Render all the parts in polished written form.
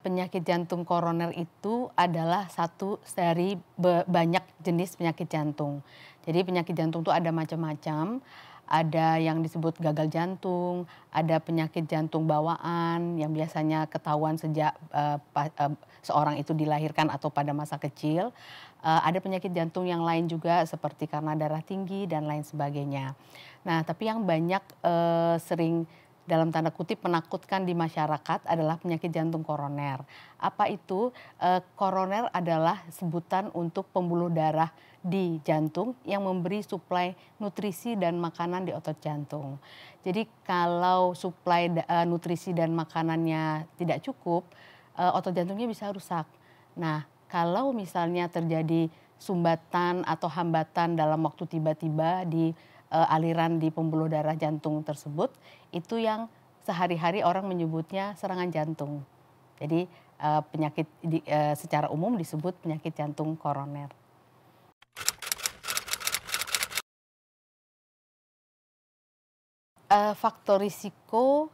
Penyakit jantung koroner itu adalah satu dari banyak jenis penyakit jantung. Jadi penyakit jantung itu ada macam-macam, ada yang disebut gagal jantung, ada penyakit jantung bawaan yang biasanya ketahuan sejak seorang itu dilahirkan atau pada masa kecil. Ada penyakit jantung yang lain juga seperti karena darah tinggi dan lain sebagainya. Nah, tapi yang banyak sering dalam tanda kutip menakutkan di masyarakat adalah penyakit jantung koroner. Apa itu? Koroner adalah sebutan untuk pembuluh darah di jantung yang memberi suplai nutrisi dan makanan di otot jantung. Jadi kalau suplai nutrisi dan makanannya tidak cukup, otot jantungnya bisa rusak. Nah, kalau misalnya terjadi sumbatan atau hambatan dalam waktu tiba-tiba di aliran di pembuluh darah jantung tersebut, itu yang sehari-hari orang menyebutnya serangan jantung. Jadi penyakit secara umum disebut penyakit jantung koroner. Faktor risiko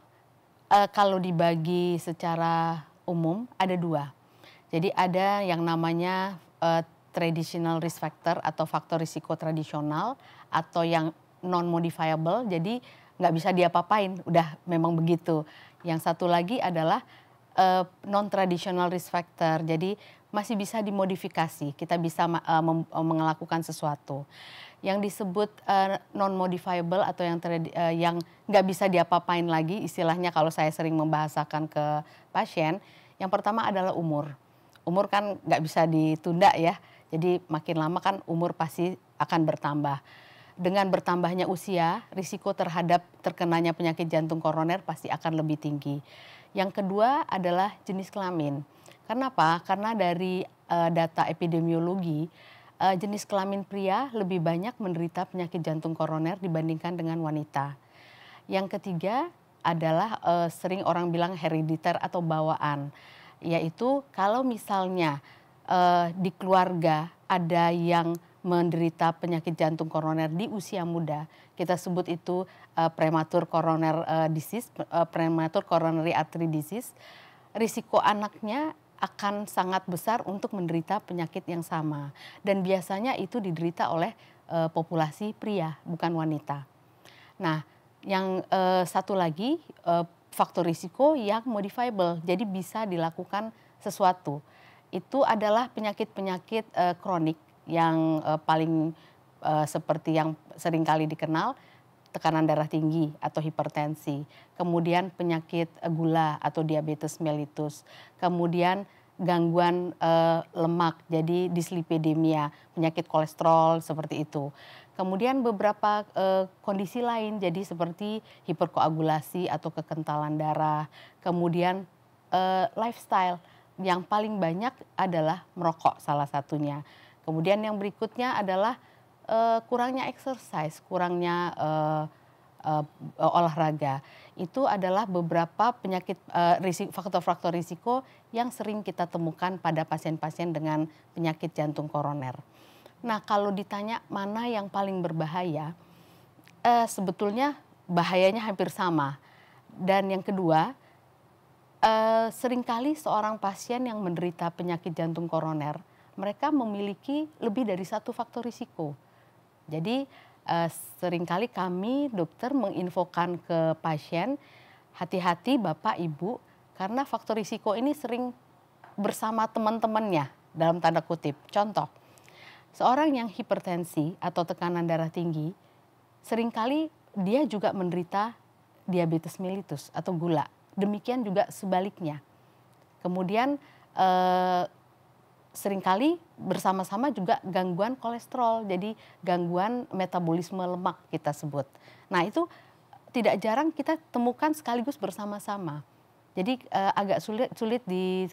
kalau dibagi secara umum ada dua. Jadi ada yang namanya traditional risk factor atau faktor risiko tradisional atau yang non modifiable, jadi nggak bisa diapa-apain, udah memang begitu. Yang satu lagi adalah non traditional risk factor, jadi masih bisa dimodifikasi, kita bisa melakukan sesuatu. Yang disebut non modifiable atau yang nggak bisa diapa-apain lagi, istilahnya kalau saya sering membahasakan ke pasien, yang pertama adalah umur. Umur kan nggak bisa ditunda ya, jadi makin lama kan umur pasti akan bertambah. Dengan bertambahnya usia, risiko terhadap terkenanya penyakit jantung koroner pasti akan lebih tinggi. Yang kedua adalah jenis kelamin. Kenapa? Karena dari data epidemiologi, jenis kelamin pria lebih banyak menderita penyakit jantung koroner dibandingkan dengan wanita. Yang ketiga adalah sering orang bilang herediter atau bawaan, yaitu kalau misalnya di keluarga ada yang menderita penyakit jantung koroner di usia muda, kita sebut itu prematur coroner disease, prematur coronary artery disease, risiko anaknya akan sangat besar untuk menderita penyakit yang sama, dan biasanya itu diderita oleh populasi pria bukan wanita. Nah, yang satu lagi faktor risiko yang modifiable, jadi bisa dilakukan sesuatu. Itu adalah penyakit-penyakit kronik yang paling seperti yang seringkali dikenal, tekanan darah tinggi atau hipertensi, kemudian penyakit gula atau diabetes mellitus, kemudian gangguan lemak, jadi dislipidemia, penyakit kolesterol seperti itu. Kemudian beberapa kondisi lain, jadi seperti hiperkoagulasi atau kekentalan darah, kemudian lifestyle yang paling banyak adalah merokok salah satunya. Kemudian yang berikutnya adalah kurangnya exercise, kurangnya olahraga. Itu adalah beberapa penyakit faktor-faktor risiko yang sering kita temukan pada pasien-pasien dengan penyakit jantung koroner. Nah, kalau ditanya mana yang paling berbahaya, sebetulnya bahayanya hampir sama. Dan yang kedua, seringkali seorang pasien yang menderita penyakit jantung koroner, mereka memiliki lebih dari satu faktor risiko. Jadi seringkali kami dokter menginfokan ke pasien, hati-hati Bapak Ibu, karena faktor risiko ini sering bersama teman-temannya dalam tanda kutip. Contoh, seorang yang hipertensi atau tekanan darah tinggi, seringkali dia juga menderita diabetes mellitus atau gula. Demikian juga sebaliknya. Kemudian seringkali bersama-sama juga gangguan kolesterol, jadi gangguan metabolisme lemak kita sebut. Nah, itu tidak jarang kita temukan sekaligus bersama-sama. Jadi agak sulit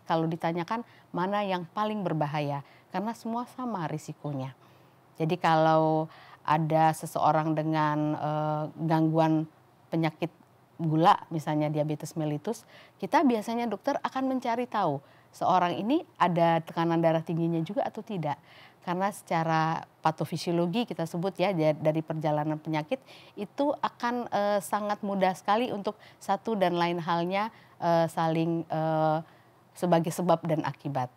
kalau ditanyakan mana yang paling berbahaya, karena semua sama risikonya. Jadi kalau ada seseorang dengan gangguan penyakit gula, misalnya diabetes mellitus, kita biasanya dokter akan mencari tahu seorang ini ada tekanan darah tingginya juga atau tidak. Karena secara patofisiologi kita sebut ya, dari perjalanan penyakit itu akan sangat mudah sekali untuk satu dan lain halnya saling sebagai sebab dan akibat.